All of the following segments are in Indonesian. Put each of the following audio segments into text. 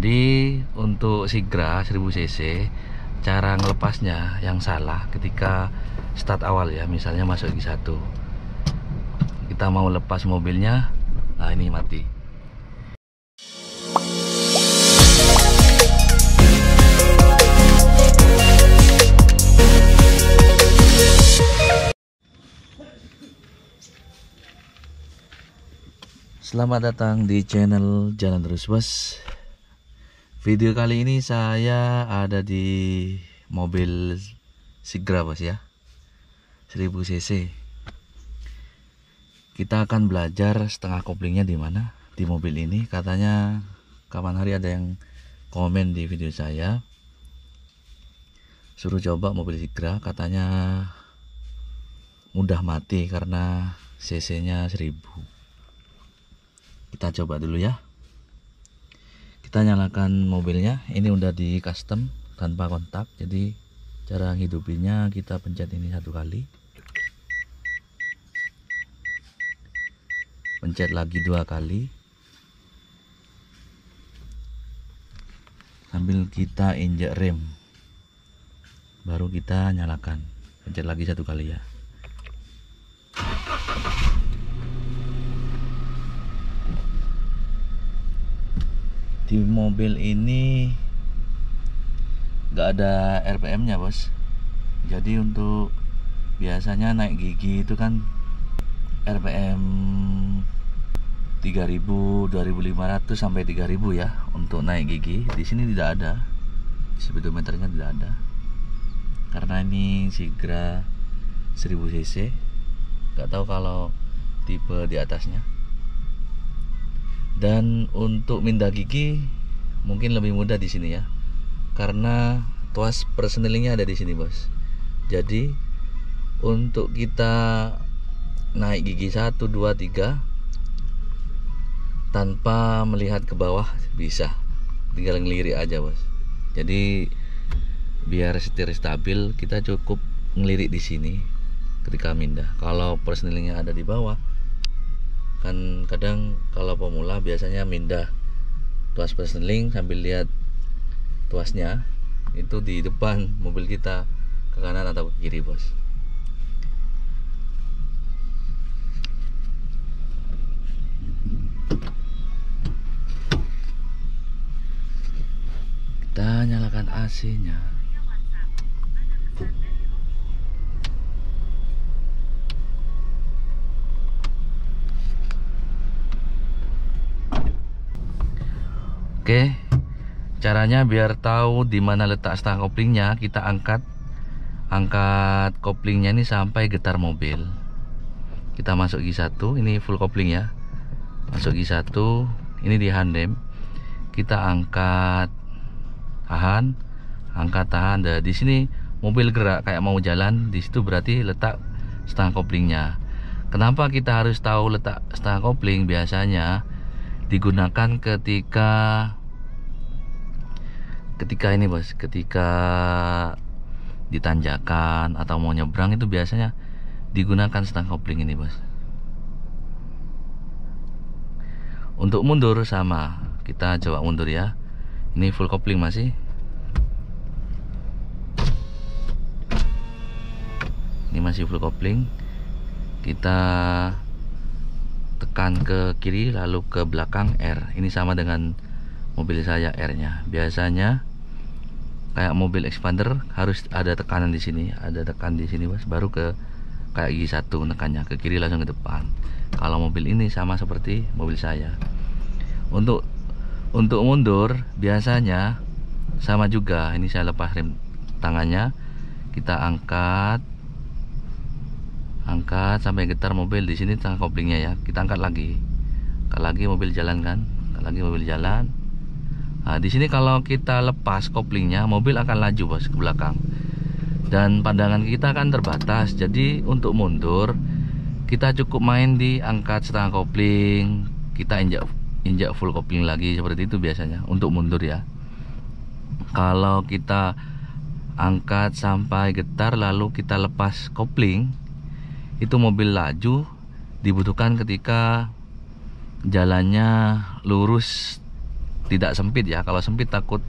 Jadi untuk Sigra 1000 cc, cara ngelepasnya yang salah ketika start awal ya. Misalnya masuk gigi 1, kita mau lepas mobilnya, nah ini mati. Selamat datang di channel Jalan Terus Bos. Video kali ini saya ada di mobil Sigra Bos ya, 1000 cc. Kita akan belajar setengah koplingnya di mana di mobil ini. Katanya kapan hari ada yang komen di video saya, suruh coba mobil Sigra, katanya mudah mati karena cc-nya 1000. Kita coba dulu ya. Kita nyalakan mobilnya. Ini udah di custom tanpa kontak. Jadi cara hidupinnya kita pencet ini 1 kali, pencet lagi 2 kali, sambil kita injek rem, baru kita nyalakan. Pencet lagi 1 kali ya. Di mobil ini nggak ada RPM nya bos. Jadi untuk biasanya naik gigi itu kan RPM 3000, 2500 sampai 3000 ya untuk naik gigi. Di sini tidak ada, speedometernya tidak ada karena ini Sigra 1000 cc. Nggak tahu kalau tipe di atasnya. Dan untuk mindah gigi mungkin lebih mudah di sini ya, karena tuas persnelingnya ada di sini bos. Jadi untuk kita naik gigi 1, 2, 3 tanpa melihat ke bawah bisa, tinggal ngelirik aja bos. Jadi biar setir stabil kita cukup ngelirik di sini ketika mindah. Kalau persnelingnya ada di bawah, kan kadang kalau pemula biasanya mindah tuas persneling sambil lihat tuasnya itu di depan mobil kita, ke kanan atau ke kiri bos. Kita nyalakan AC-nya. Oke, caranya biar tahu di mana letak setengah koplingnya, kita angkat koplingnya ini sampai getar mobil. Kita masuk gigi 1, ini full kopling ya. Masuk gigi 1, ini di handem. Kita angkat tahan. Dan di sini mobil gerak kayak mau jalan, di situ berarti letak setengah koplingnya. Kenapa kita harus tahu letak setengah kopling? Biasanya digunakan ketika ini bos, ketika ditanjakan atau mau nyebrang, itu biasanya digunakan setengah kopling ini bos. Untuk mundur sama, kita coba mundur ya. Ini full kopling masih. Ini masih full kopling. Kita tekan ke kiri lalu ke belakang R. Ini sama dengan mobil saya R nya. Biasanya kayak mobil expander harus ada tekanan di sini, ada tekan di sini bos, baru ke kayak gigi 1 nekannya ke kiri langsung ke depan. Kalau mobil ini sama seperti mobil saya. Untuk mundur biasanya sama juga. Ini saya lepas rem tangannya, kita angkat sampai getar mobil. Di sini tengah koplingnya ya, kita angkat lagi mobil jalan kan, mobil jalan. Nah, di sini kalau kita lepas koplingnya, mobil akan laju bos ke belakang. Dan pandangan kita kan terbatas. Jadi untuk mundur kita cukup main di angkat setengah kopling, kita injak full kopling lagi, seperti itu biasanya untuk mundur ya. Kalau kita angkat sampai getar lalu kita lepas kopling, itu mobil laju. Dibutuhkan ketika jalannya lurus tidak sempit ya. Kalau sempit takut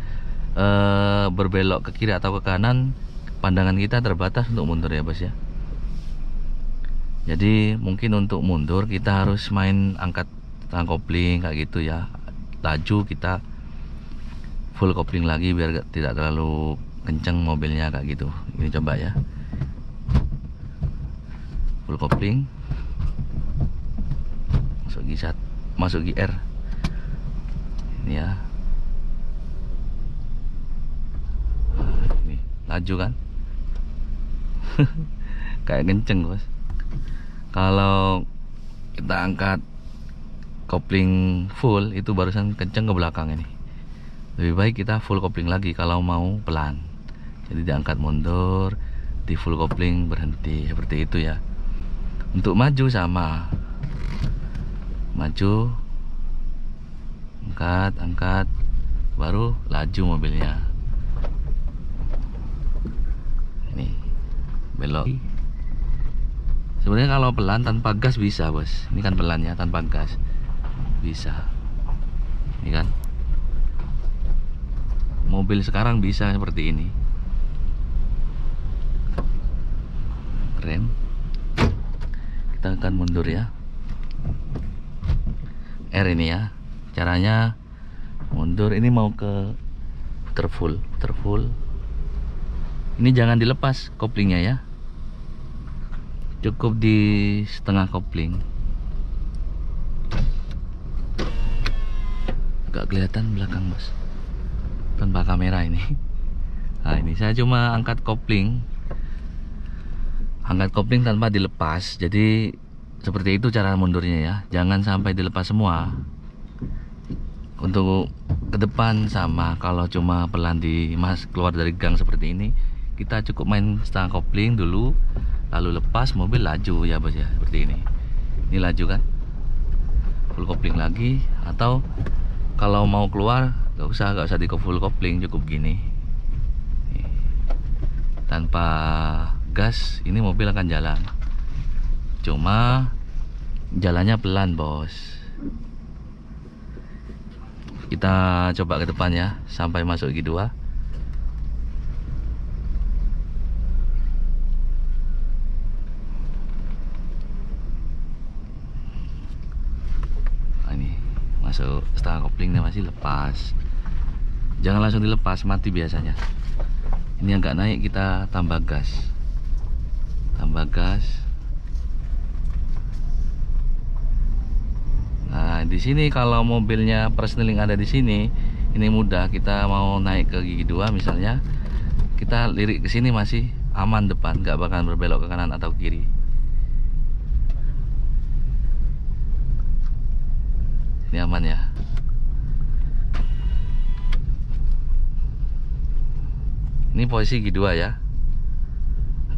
berbelok ke kiri atau ke kanan, pandangan kita terbatas untuk mundur ya bos ya. Jadi mungkin untuk mundur kita harus main angkat stang kopling kayak gitu ya. Laju kita full kopling lagi biar tidak terlalu kenceng mobilnya kayak gitu. Ini coba ya, full kopling, masuk GR ini ya. Ini laju kan. Kayak kenceng bos. Kalau kita angkat kopling full itu barusan kenceng ke belakang ini. Lebih baik kita full kopling lagi kalau mau pelan. Jadi diangkat mundur, di full kopling berhenti, seperti itu ya. Untuk maju sama, maju, angkat, baru laju mobilnya. Ini belok. Sebenarnya kalau pelan tanpa gas bisa bos. Ini kan pelan ya, tanpa gas bisa. Ini kan mobil sekarang bisa seperti ini. Rem, kita akan mundur ya. R ini ya. Caranya mundur ini mau ke puter full. Ini jangan dilepas koplingnya ya. Cukup di setengah kopling. Gak kelihatan belakang bos, tanpa kamera ini. Nah ini saya cuma angkat kopling tanpa dilepas. Jadi seperti itu cara mundurnya ya. Jangan sampai dilepas semua. Untuk ke depan sama, kalau cuma pelan keluar dari gang seperti ini, kita cukup main setengah kopling dulu, lalu lepas, mobil laju ya bos ya, seperti ini. Ini laju kan, full kopling lagi. Atau kalau mau keluar gak usah di full kopling, cukup gini. Tanpa gas ini mobil akan jalan, cuma jalannya pelan bos. Kita coba ke depan ya, sampai masuk G2. Nah, ini masuk setengah koplingnya masih lepas. Jangan langsung dilepas, mati biasanya. Ini agak naik, kita tambah gas. Nah, di sini kalau mobilnya persneling ada di sini, ini mudah. Kita mau naik ke gigi 2 misalnya, kita lirik ke sini masih aman depan, nggak bakal berbelok ke kanan atau kiri. Ini aman ya. Ini posisi gigi 2 ya.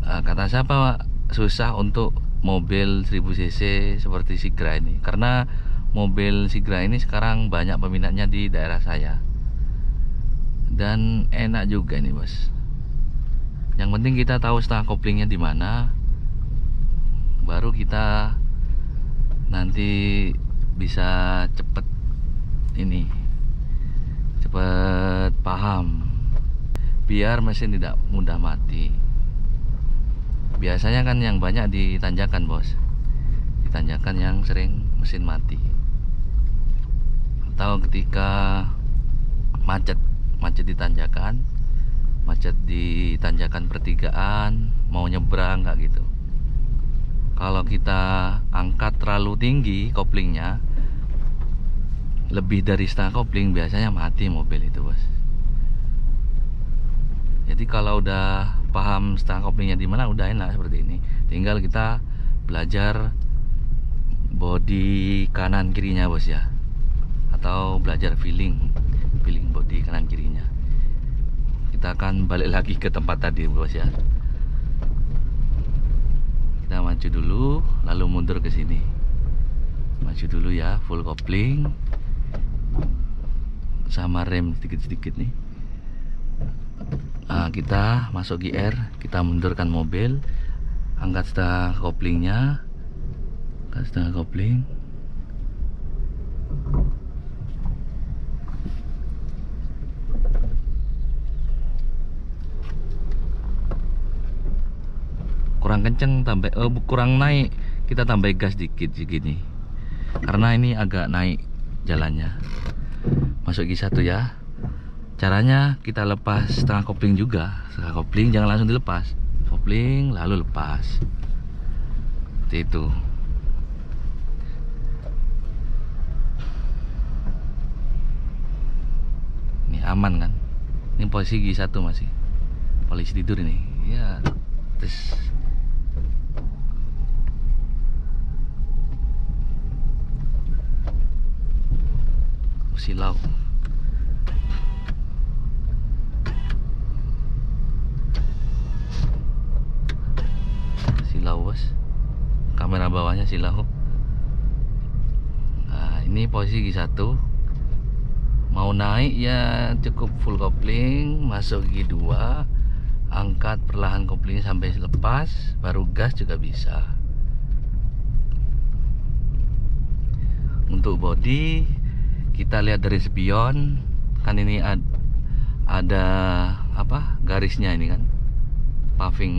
Kata siapa susah untuk mobil 1000 cc seperti Sigra ini, karena mobil Sigra ini sekarang banyak peminatnya di daerah saya, dan enak juga ini bos. Yang penting kita tahu setengah koplingnya di mana, baru kita nanti bisa cepet paham, biar mesin tidak mudah mati. Biasanya kan yang banyak di tanjakan bos, di tanjakan yang sering mesin mati. Atau ketika macet di tanjakan pertigaan, mau nyebrang nggak gitu. Kalau kita angkat terlalu tinggi koplingnya, lebih dari setengah kopling, biasanya mati mobil itu bos. Jadi kalau udah paham setengah koplingnya di mana, udah enak seperti ini. Tinggal kita belajar bodi kanan kirinya bos ya, atau belajar feeling bodi kanan kirinya. Kita akan balik lagi ke tempat tadi bos ya. Kita maju dulu, lalu mundur ke sini. Maju dulu ya, full kopling sama rem sedikit-sedikit nih. Nah, kita masuk GR, kita mundurkan mobil, angkat setengah koplingnya, kurang kenceng tambah kurang naik, kita tambah gas dikit segini, karena ini agak naik jalannya. Masuk G1 ya. Caranya kita lepas setengah kopling juga. Setengah kopling jangan langsung dilepas, kopling lalu lepas, seperti itu. Ini aman kan, ini posisi G1 masih polisi tidur ini ya. Terus silau. Silau bos, kamera bawahnya silau. Nah ini posisi G1. Mau naik ya cukup full kopling, masuk G2, angkat perlahan koplingnya sampai lepas, baru gas juga bisa. Untuk bodi kita lihat dari spion, kan ini ada apa garisnya ini kan, paving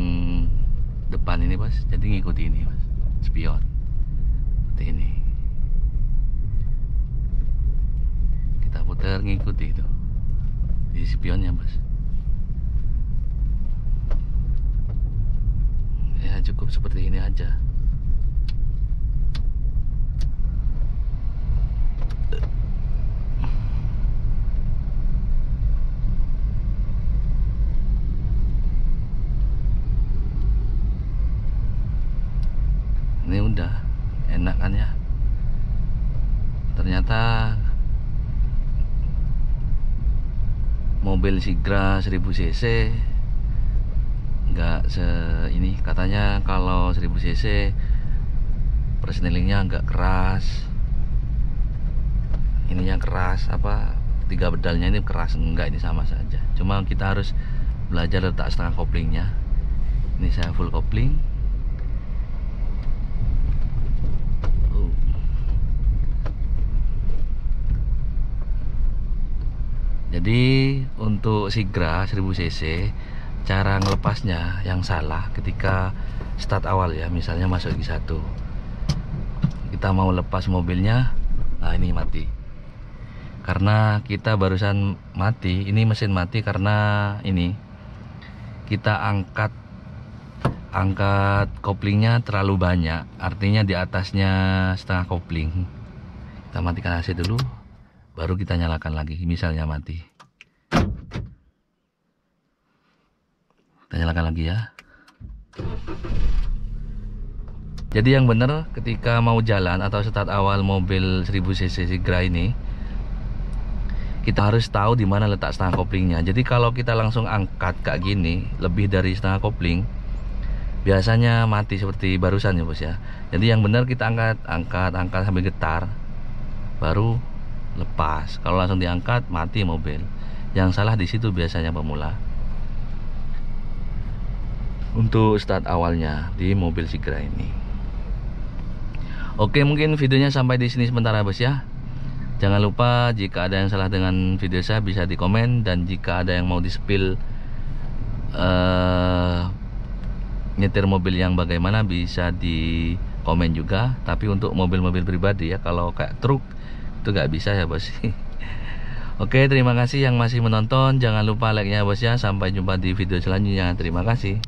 depan ini bos, jadi ngikuti ini bos, spion seperti ini. Kita putar ngikuti itu di spionnya bos. Ya cukup seperti ini aja. Ini udah enak kan ya. Ternyata mobil Sigra 1000 cc enggak ini, katanya kalau 1000 cc persnelingnya agak keras, ininya keras, apa 3 pedalnya ini keras. Enggak, ini sama saja, cuma kita harus belajar letak setengah koplingnya. Ini saya full kopling. Jadi untuk Sigra 1000 cc cara ngelepasnya yang salah ketika start awal ya, misalnya masuk G1 kita mau lepas mobilnya, nah ini mati karena kita barusan mati, ini mesin mati karena ini kita angkat koplingnya terlalu banyak, artinya di atasnya setengah kopling. Kita matikan AC dulu, baru kita nyalakan lagi, misalnya mati. Kita nyalakan lagi ya. Jadi yang benar ketika mau jalan atau start awal mobil 1000 cc Sigra ini, kita harus tahu di mana letak setengah koplingnya. Jadi kalau kita langsung angkat kayak gini, lebih dari setengah kopling, biasanya mati seperti barusan ya bos ya. Jadi yang benar kita angkat sambil getar, baru lepas. Kalau langsung diangkat mati mobil. Yang salah di situ biasanya pemula. Untuk start awalnya di mobil Sigra ini. Oke, mungkin videonya sampai di sini sementara bos ya. Jangan lupa jika ada yang salah dengan video saya bisa di komen, dan jika ada yang mau di-spill nyetir mobil yang bagaimana bisa di komen juga. Tapi untuk mobil-mobil pribadi ya, kalau kayak truk itu gak bisa ya bos. Oke, terima kasih yang masih menonton. Jangan lupa like-nya bos ya. Sampai jumpa di video selanjutnya. Terima kasih.